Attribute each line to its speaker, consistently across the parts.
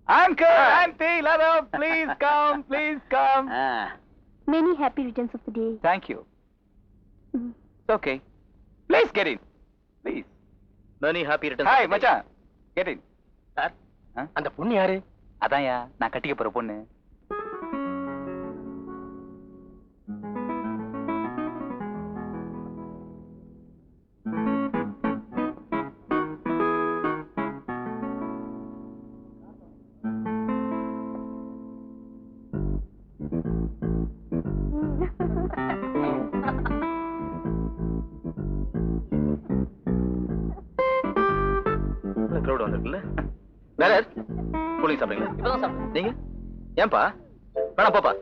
Speaker 1: Uncle, auntie, Lada, please come, please come.
Speaker 2: Many happy returns of the day.
Speaker 1: Thank you. It's okay. Please get in. Please.
Speaker 3: Many happy returns.
Speaker 1: Hi, மச்சான். Get in.
Speaker 3: Sir, அந்த பொண்ணு யாரு?
Speaker 1: அதான்யா நான் கட்டிக்க போற பொண்ணு.
Speaker 3: Crowd வந்திருக்குல்ல. வேற cooling சாப்பிடுங்களா? இப்பதான் சாப்பிட்டேன். நீங்க ஏன்பா? வேணாம் போப்பா.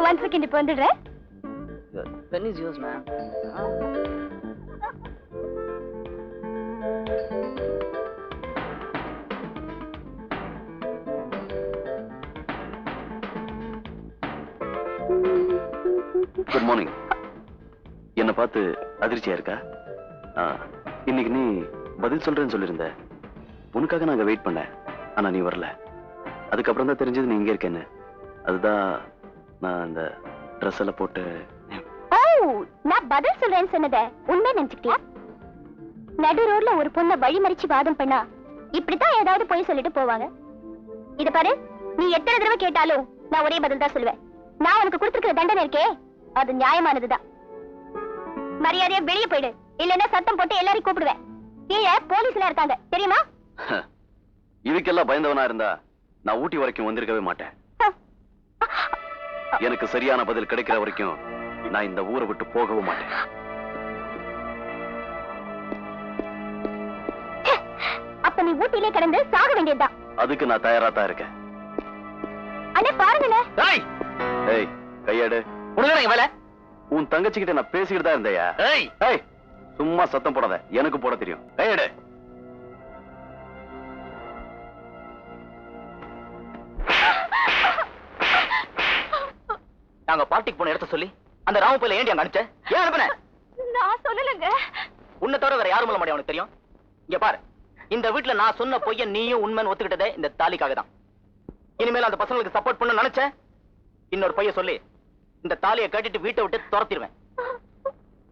Speaker 2: One second, இப்ப வந்துடுறேன்.
Speaker 3: Pen is yours, man.
Speaker 4: Good morning. என்ன பார்த்து அதிர்ச்சியா இருக்கா? இன்னைக்கு நீ பதில் சொல்றேன்னு சொல்லியிருந்த. உனக்காக நாங்க வெயிட் பண்ணேன், ஆனா நீ வரல. அதுக்கப்புறம் தான் தெரிஞ்சது நீ இங்க இருக்கேன்னு. அதுதான் நான் அந்த ட்ரெஸ் எல்லாம் போட்டு.
Speaker 2: நான் பதில் சொல்றேன்னு சொன்னதை உண்மை நினைச்சுக்கிட்டியா? நடு ரோட்ல ஒரு பொண்ணை வழி மறிச்சு வாதம் பண்ணா இப்படித்தான் ஏதாவது போய் சொல்லிட்டு போவாங்க. இத பாரு, நீ எத்தனை தடவை கேட்டாலும் நான் ஒரே பதில் தான் சொல்லுவேன். நான் உனக்கு கொடுத்திருக்கிற தண்டனை இருக்கே, அது நியாயமானதுதான். மரியாதையா வெளியே போயிடு, இல்லன்னா சத்தம் போட்டு எல்லாரையும் கூப்பிடுவேன். கீழே போலீஸ்ல இருக்காங்க, தெரியுமா?
Speaker 4: இதுக்கெல்லாம் பயந்தவனா இருந்தா நான் ஊட்டி வரைக்கும் வந்திருக்கவே மாட்டேன். எனக்கு சரியான பதில் கிடைக்கிற வரைக்கும் நான் இந்த ஊரை விட்டு போகவும் மாட்டேன்.
Speaker 2: அப்ப நீ ஊட்டிலே கிடந்து சாக வேண்டியதுதான்.
Speaker 4: அதுக்கு நான் தயாரா தான் இருக்கேன்.
Speaker 2: அண்ணே பாருங்களே.
Speaker 4: ஏய், கையாடு.
Speaker 3: உனக்கு வேலை?
Speaker 4: உன் தங்கச்சி கிட்ட நான் பேசிக்கிட்டு தான் இருந்தேயா? ஏய், சும்மா சத்தம் போடாத, எனக்கு போட தெரியும். கையாடு.
Speaker 3: நாங்க பார்ட்டிக்கு போன இடத்த சொல்லி அந்த ராமபுயில ஏண்டி அங்க அனுப்பிச்ச? ஏன் அனுப்புன?
Speaker 2: நான் சொல்லலங்க.
Speaker 3: உன்னை தவிர வேற யாரும் சொல்ல மாட்டேன், உனக்கு தெரியும். இங்க பாரு, இந்த வீட்டுல நான் சொன்ன பொய்ய நீயும் உண்மைன்னு ஒத்துக்கிட்டதே இந்த தாலிக்காக தான். இனிமேல் அந்த பசங்களுக்கு சப்போர்ட் பண்ண நினைச்சேன், இன்னொரு பொய்ய சொல்லி இந்த தாலியை கட்டிட்டு வீட்டை விட்டு துரத்திடுவேன்.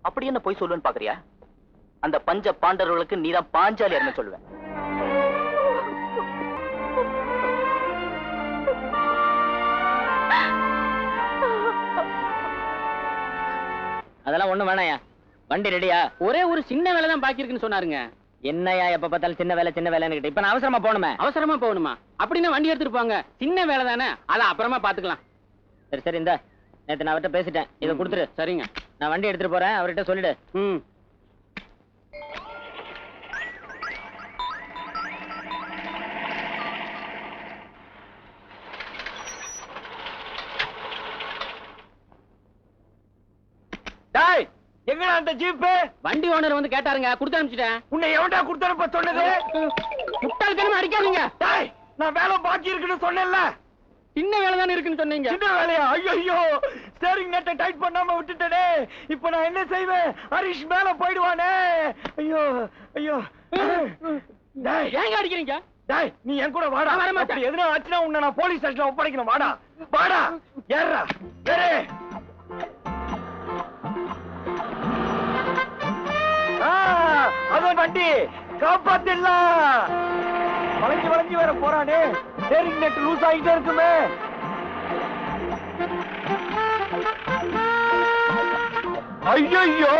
Speaker 3: அப்படி என்ன பொய் சொல்லுவேன்னு பாக்குறியா? அந்த பஞ்ச பாண்டவர்களுக்கு நீதான் பாஞ்சாலியர்னு சொல்லுவேன்.
Speaker 5: அதெல்லாம் ஒண்ணும் வேணாயா. வண்டி ரெடியா?
Speaker 6: ஒரே ஒரு சின்ன வேலை தான் பாக்கி இருக்குன்னு சொன்னாருங்க.
Speaker 5: என்னையா எப்ப பார்த்தாலும் சின்ன வேலை கிட்ட. இப்ப நான் அவசரமா போகணுமே.
Speaker 6: அவசரமா போகணுமா? அப்படின்னா வண்டி எடுத்துட்டு போங்க, சின்ன வேலை தானே, அதை அப்புறமா பாத்துக்கலாம்.
Speaker 5: சரி சரி, இந்த நேத்து நான் அவர்கிட்ட பேசிட்டேன், இதை கொடுத்துரு.
Speaker 6: சரிங்க,
Speaker 5: நான் வண்டி எடுத்துட்டு போறேன், அவர்கிட்ட சொல்லிடு.
Speaker 1: எங்கடா அந்த ஜீப்?
Speaker 6: வண்டி ஓனர் வந்து கேட்டாருங்க, கொடுத்து அனுப்பிச்சிட்டேன்.
Speaker 1: உன்னை எவன்டா கொடுத்தனுப்ப சொன்னது?
Speaker 6: முட்டாள்தனமா அடிக்காதீங்க.
Speaker 1: நான் வேலை பாக்கி இருக்குன்னு சொன்னேன்ல.
Speaker 6: சின்ன வேலை தானே இருக்குன்னு சொன்னீங்க.
Speaker 1: சின்ன வேலையா? ஐயோ, ஸ்டீரிங் நெட்டை டைட் பண்ணாம விட்டுட்டேனே. இப்போ நான் என்ன செய்வேன்? ஹரிஷ் மேல போயிடுவானே. ஐயோ ஐயோ.
Speaker 6: ஏங்க அடிக்கிறீங்க?
Speaker 1: டேய், நீ என் கூட வாடா. அப்படி எதுனா ஆச்சுனா உன்னை நான் போலீஸ் ஸ்டேஷன்ல ஒப்படைக்கணும். வாடா வாடா. ஏறா ஏறு. அதான் வண்டி, காப்பாத்திடலாம். வளைஞ்சு வர போறானே, ஸ்டீரிங் நெட் லூஸ் ஆகிட்டே இருக்குமே. ஐயோ,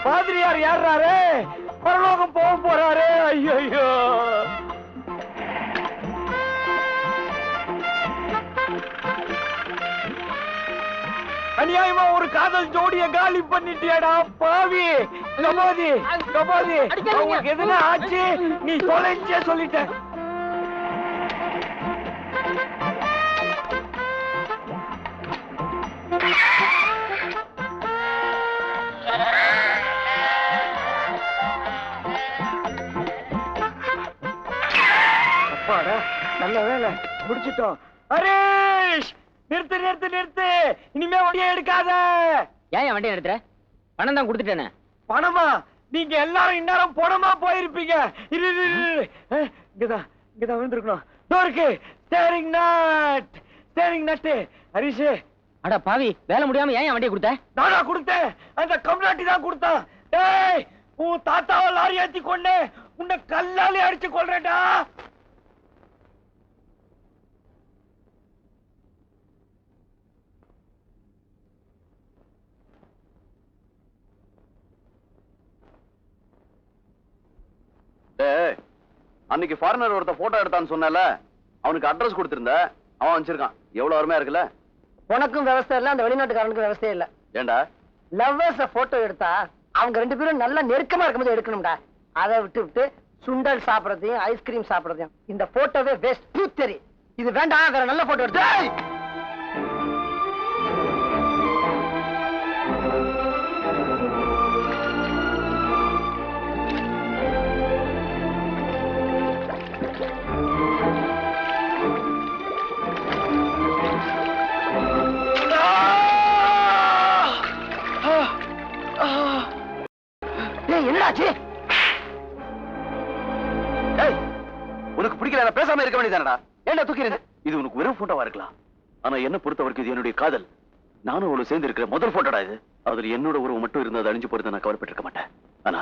Speaker 1: பாதிரியார் ஏறாரு, பரலோகம் போக போறாரு. ஐயோ, அநியாயமா ஒரு காதல் ஜோடிய காலி பண்ணிட்டியாடா பாவி. கபாதி உங்களுக்கு எதுனா ஆச்சு, நீ தொலைச்சே சொல்லிட்ட. அப்பாடா, நல்ல வேலை முடிச்சிட்டோம். ஹரீஷ், நிறுத்து. இனிமே வண்டியை எடுக்காத.
Speaker 5: ஏன் வண்டியை எடுத்துற? பணம் தான் கொடுத்துட்டேனே.
Speaker 1: பணமா? நீங்க எல்லாரும் இந்நேரம் பணமா போயிருப்பீங்க. இங்கதான் விழுந்திருக்கணும். இருக்கு ஸ்டேரிங் நட். ஹரிஷ்,
Speaker 5: அட பாவி, வேலை முடியாம ஏன் வண்டியை கொடுத்த?
Speaker 1: நானா கொடுத்தேன்? அந்த கம்நாட்டி தான் கொடுத்தான். டேய், உன் தாத்தாவை லாரி ஏத்தி கொண்டு உன்னை கல்லாலே அடிச்சு கொள்றேன்டா.
Speaker 4: அன்னைக்கு ஃபாரினர் ஒருத்த போட்டோ எடுத்தான்னு சொன்னல, அவனுக்கு அட்ரஸ் கொடுத்திருந்த, அவன் வச்சிருக்கான். எவ்வளவு அருமையா இருக்குல்ல?
Speaker 7: உனக்கும் விவசாயம் இல்ல, அந்த வெளிநாட்டுக்காரனுக்கும் விவசாயம் இல்ல.
Speaker 4: ஏண்டா
Speaker 7: லவ்வர்ஸ் போட்டோ எடுத்தா அவங்க 2 பேரும் நல்லா நெருக்கமா இருக்கும்போது எடுக்கணும்டா. அதை விட்டு சுண்டல் சாப்பிடறதையும் ஐஸ்கிரீம் சாப்பிடறதையும் இந்த போட்டோவே வேஸ்ட். தெரி இது வேண்டாம், வேற நல்ல போட்டோ எடுத்து.
Speaker 4: என்னடாச்சு? உனக்கு பிடிக்கல, பேசாம இருக்க வேண்டியதானடா. ஏன்டா தூக்கிறது? இது உனக்கு வெறும் போட்டோவா இருக்கலாம், ஆனா என்ன பொறுத்தவரைக்கும் இது என்னுடைய காதல். நானும் அவளை சேர்ந்து இருக்கிற முதல் போட்டோடா இது. அதுல என்னோட உருவம் மட்டும் இருந்தா அது அழிஞ்சு போறது நான் கவலைப்பட்டிருக்க மாட்டேன். ஆனா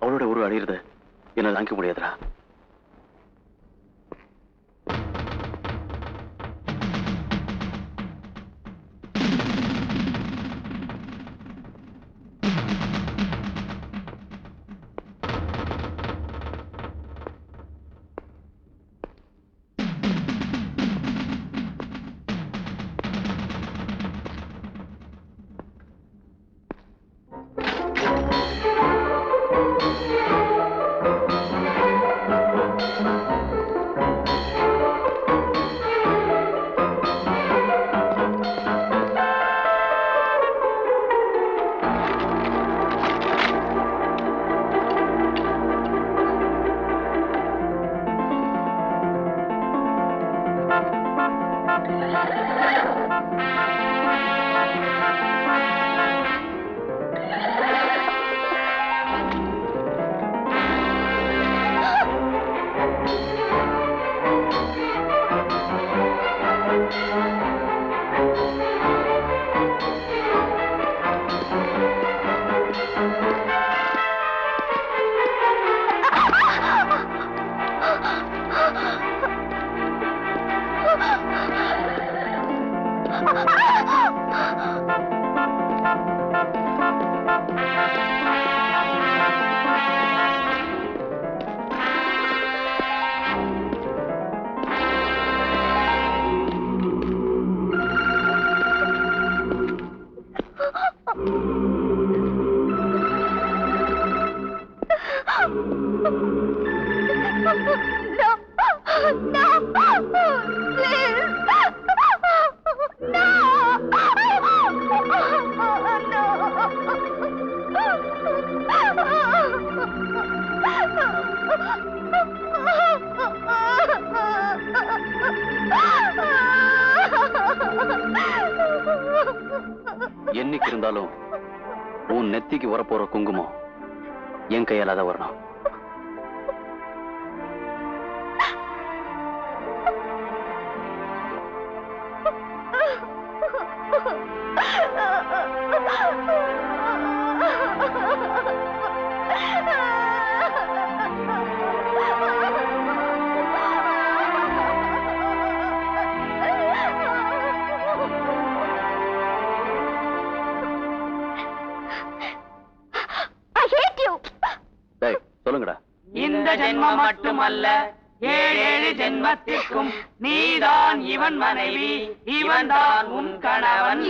Speaker 4: அவளோட உருவம் அழியிறது என்ன தாங்கிக்க முடியாதுடா. என்னைக்கு இருந்தாலும் உன் நெத்திக்கு வரப்போற குங்குமம் என் கையால தான் வரணும். சொல்லுங்கடா.
Speaker 1: இந்த ஜென்மம் மட்டுமல்ல, 7 ஜென்மத்திற்கும் நீதான் இவன் மனைவி, இவன் தான் உன் கணவன்.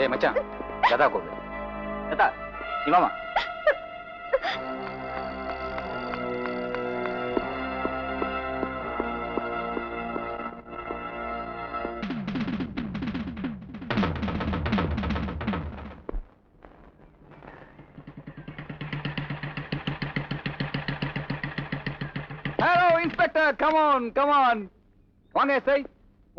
Speaker 3: ஏய் மச்சான், கதா கூப்பிடு. கதா, நீ வாமா.
Speaker 1: இன்ஸ்பெக்டர் கமான் வாங்க எஸ்ஐ.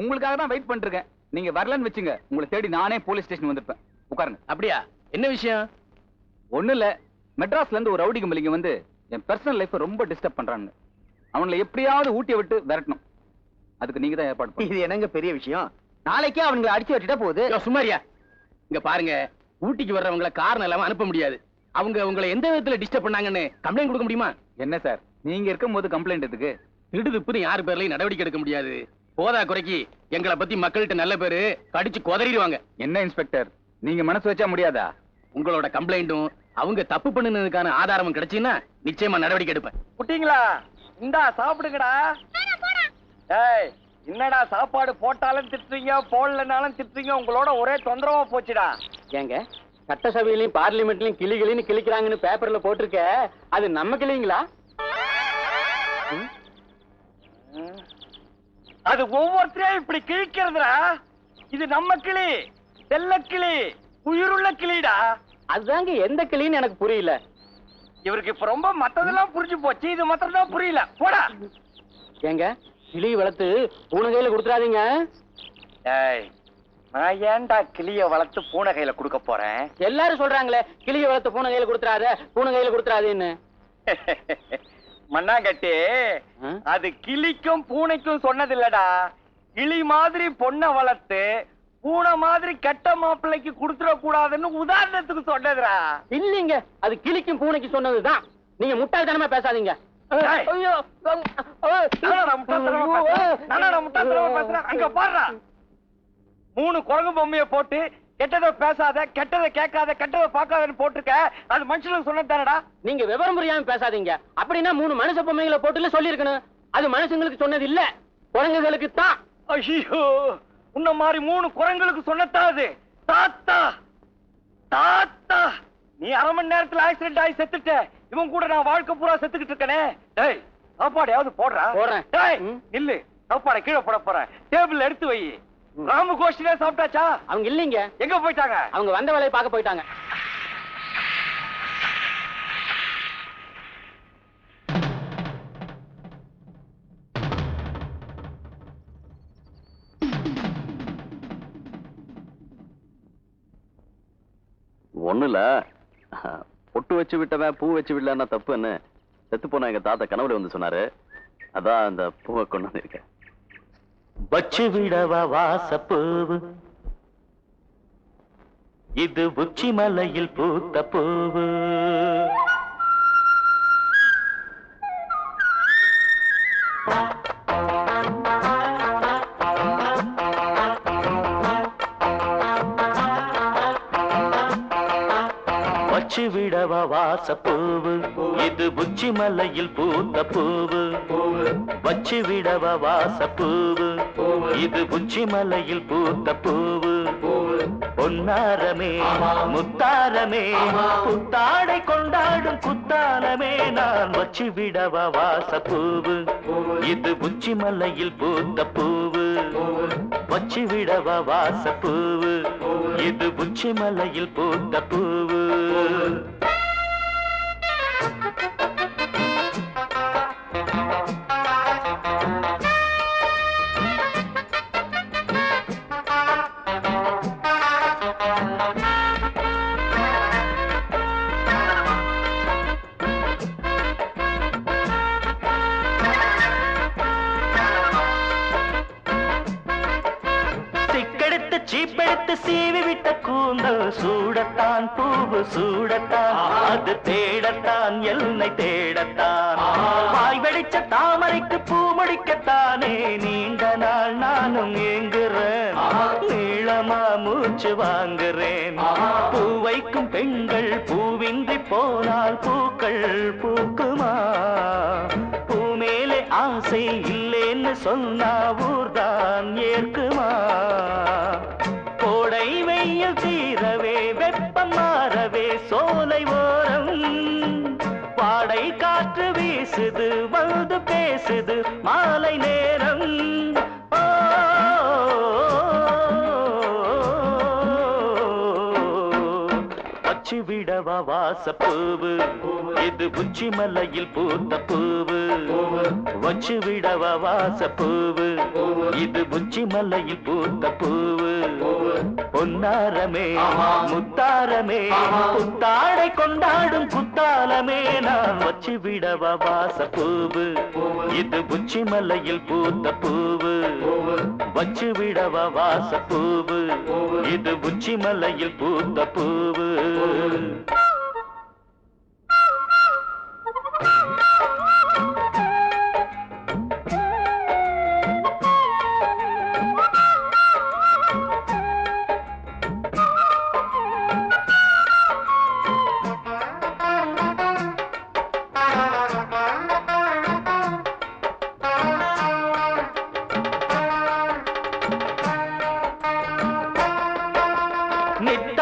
Speaker 1: உங்களுக்காக தான் வெயிட் பண்ணிருக்கேன். நீங்க வரலன்னு வச்சுங்க, உங்களை தேடி நானே போலீஸ் ஸ்டேஷன் வந்திருப்பேன். உட்காருங்க.
Speaker 6: அப்படியா? என்ன விஷயம்?
Speaker 1: ஒண்ணு இல்ல, மெட்ராஸ்ல இருந்து ஒரு ரவுடி கும்பலிங்க வந்து என் பர்சனல் லைஃப் ரொம்ப டிஸ்டர்ப் பண்றாங்க. அவங்கள எப்படியாவது ஊட்டிய விட்டு விரட்டணும். அதுக்கு நீங்க தான் ஏற்பாடு பண்ணுங்க.
Speaker 3: இது என்னங்க பெரிய விஷயம்? நாளைக்கே அவங்களை அடிச்சு வச்சுட்டா போகுது.
Speaker 6: சுமாரியா, இங்க பாருங்க, ஊட்டிக்கு வர்றவங்களை காரணம் இல்லாம அனுப்ப முடியாது. அவங்க உங்களை எந்த விதத்துல டிஸ்டர்ப் பண்ணாங்கன்னு கம்ப்ளைண்ட் கொடுக்க முடியுமா?
Speaker 1: என்ன சார், நீங்க இருக்கும் போது கம்ப்ளைண்ட் எதுக்கு?
Speaker 6: திருடுதுப்புன்னு யார் பேர்லயும் நடவடிக்கை எடுக்க முடியாது. போதா குறைக்கு எங்களை பத்தி மக்கள்கிட்ட நல்ல பேரு கடிச்சு கொதறிடுவாங்க.
Speaker 1: என்ன இன்ஸ்பெக்டர், நீங்க மனசு வச்சா முடியாதா?
Speaker 6: உங்களோட கம்ப்ளைண்டும் அவங்க தப்பு பண்ணுனதுக்கான ஆதாரமும் கிடைச்சுன்னா நிச்சயமா நடவடிக்கை எடுப்பேன்.
Speaker 1: குட்டிங்களா, இந்தா சாப்பிடுங்கடா. ஏய், என்னடா சாப்பாடு போட்டாலும் திட்டுறீங்க, போடலனாலும் திட்டுறீங்க. உங்களோட ஒரே தொந்தரவா போச்சுடா.
Speaker 6: ஏங்க, சட்டசபையிலயும் பார்லிமெண்ட்லயும் கிளிகளின்னு கிளிக்கிறாங்கன்னு பேப்பர்ல போட்டிருக்க, அது நம்ம கிளிங்களா?
Speaker 1: அது ஒவ்வொருத்தரையும் இப்படி கிழிக்கிறதுடா. இது நம்ம கிளி, செல்ல கிளி, உயிருள்ள கிளிடா.
Speaker 6: அதுதாங்க எந்த கிளின்னு எனக்கு புரியல.
Speaker 1: இவருக்கு இப்ப ரொம்ப மத்ததெல்லாம் புரிஞ்சு போச்சு, இது மாத்திரம் தான் புரியல. போடா.
Speaker 6: ஏங்க, கிளி வளர்த்து பூனை கையில கொடுத்துறாதீங்க.
Speaker 1: ஏய், நான் ஏன்டா கிளிய வளர்த்து பூனை கையில கொடுக்க போறேன்?
Speaker 6: எல்லாரும் சொல்றாங்களே, கிளிய வளர்த்து பூனை கையில கொடுத்துறாத, பூனை கையில கொடுத்துறாதேன்னு.
Speaker 1: மண்ணாங்கட்டி, அது கிளிக்கும் பூனைக்கும் சொன்னது இல்லடா. கிளி மாதிரி பொண்ணை வளர்த்து பூனை மாதிரி கெட்ட மாப்பிள்ளைக்கு கொடுத்துட கூடாதுன்னு உதாரணத்துக்கு சொன்னதுடா.
Speaker 6: இல்லீங்க, அது கிளிக்கும் பூனைக்கு சொன்னதுதான். நீங்க முட்டாள்தனமா பேசாதீங்க.
Speaker 1: ஏய்.
Speaker 6: ஐயோ,
Speaker 1: நானாடா முட்டாள்தனமா பேசுறேன்? அங்க பாருடா, 3 குரங்கு பொம்மையை போட்டு கெட்டதை பேசாத, கெட்டதை கேட்காத, கெட்டதை பார்க்காதன்னு போட்டிருக்க. அது மனுஷனுக்கு சொன்னது தானடா.
Speaker 6: நீங்க விவரம் புரியாம பேசாதீங்க. அப்படின்னா 3 மனுஷ பொம்மைகளை போட்டுல சொல்லி இருக்கணும். அது மனுஷங்களுக்கு சொன்னது இல்ல, குரங்குகளுக்கு தான்.
Speaker 1: ஐயோ, உன்ன மாதிரி 3 குரங்களுக்கு சொன்னதாது. தாத்தா தாத்தா, நீ அரை மணி நேரத்துல ஆக்சிடென்ட் ஆகி செத்துட்ட. இவன் கூட நான் வாழ்க்கை பூரா செத்துக்கிட்டு இருக்கனே. டேய், சாப்பாடையாவது போடுறா.
Speaker 6: போடுறேன்.
Speaker 1: டேய், இல்ல, சாப்பாடை கீழே போட போறேன். டேபிள் எடுத்து வை. ராமு கோஷ்டிலே சாப்பிட்டாச்சா?
Speaker 6: அவங்க இல்லீங்க.
Speaker 1: எங்க போயிட்டாங்க?
Speaker 6: அவங்க வந்த வேலையை பார்க்க போயிட்டாங்க.
Speaker 4: ஒண்ணுல பொட்டு வச்சு விட்டவன் பூ வச்சு விடலன்னா தப்புன்னு செத்து போன எங்க தாத்தா கனவுல வந்து சொன்னாரு. அதான் அந்த பூவை கொண்டு வந்திருக்கேன்.
Speaker 8: வச்சு விடவா வாசப்பூவு, இது உச்சி மலையில் பூத்த பூவு. வச்சு விடவா வாசப்பூவு, இது உச்சி மலையில் பூத்த பூவு. வச்சு விடவா வாசப்பூவு, இது உச்சி மலையில் பூத்த பூவு. பொன்னாரமே முத்தாரமே, புத்தாடை கொண்டாடும் குத்தாலமே, நான் வச்சு விடவா வாசப்பூவு, இது உச்சி மலையில் பூத்த பூவு. வச்சு விடவா வாசப்பூவு, இது உச்சி மலையில் பூத்த பூவு. சீப்பெடுத்து சீவி விட்ட கூந்தல் சூடத்தான், பூவு சூடத்தான், அது தேடத்தான், எல்லை தேடத்தான். வாய் வெடிச்ச தாமரைக்கு பூ முடிக்கத்தானே நீண்ட நாள் நானும் ஏங்குறேன். நீளமா மூச்சு வாங்குறேன். பூ வைக்கும் பெண்கள் பூவின்றி போனால் பூக்கள் பூக்குமா? பூ மேலே ஆசை இல்லேன்னு சொன்னா ஊர்தான் ஏற்குமா? கோடை வெயில் தீரவே வெப்பம் மாறவே சோலை ஓரம் பாடை காற்று வீசுது வந்து பேசுது மாலை நேரம். வச்சு விடவா வாசப்பூவு இது உச்சி மலையில் பூத்த பூவு வச்சு விடவா வாசப்பூவு இது உச்சி மலையில் பூத்த பூவு பொன்னாரமே முத்தாரமே புத்தாடை கொண்டாடும் குத்தாலமே நான் வச்சு விடவா வாசப்பூவு இது உச்சி மலையில் பூத்த பூவு வச்சு விடவா வாசப்பூவு இது உச்சி மலையில் பூத்த பூவு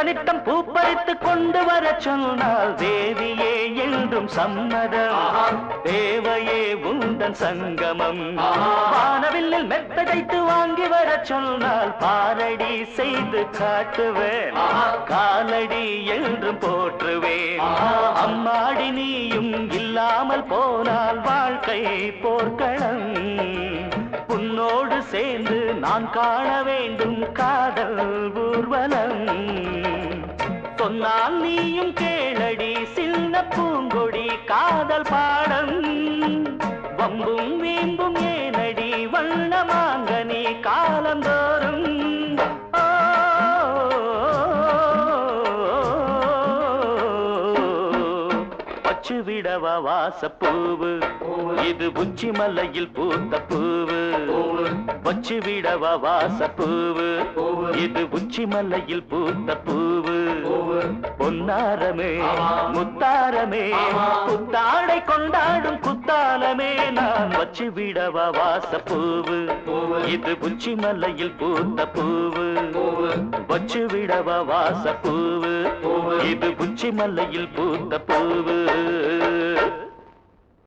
Speaker 8: நித்தம் பூப்பறித்து கொண்டு வர சொன்னால் தேவியே என்றும் சம்மதம் தேவையே உந்தன் சங்கமம் வானவில்லில் மெத்தடைத்து வாங்கி வர சொன்னால் பாரடி செய்து காட்டுவேன் காலடி என்றும் போற்றுவேன் அம்மாடி நீயும் இல்லாமல் போனால் வாழ்க்கை போர்க்களம் உன்னோடு சேர்ந்து நான் காண வேண்டும் காதல் ஊர்வலம் சொன்னால் நீயும் கேளடி சின்ன பூங்கொடி காதல் பாடம் வம்பும் வீம்பும் ஏனடி வண்ணமாங்கனி காலந்தோறும் வச்சு விடவா வாசப்பூவு இது உச்சி மலையில் பூத்த பூவு வச்சு விடவா வாசப்பூவு இது உச்சி மலையில் பூத்த பூவு பொன்னாரமே முத்தாரமே புத்தாடை கொண்டாடும் குத்தாலமே நான் வச்சு விடவா வாசப்பூவு இது உச்சி மலையில் பூத்த பூவு வச்சு விடவா வாசப்பூவு இது உச்சி மலையில் பூத்த பூவு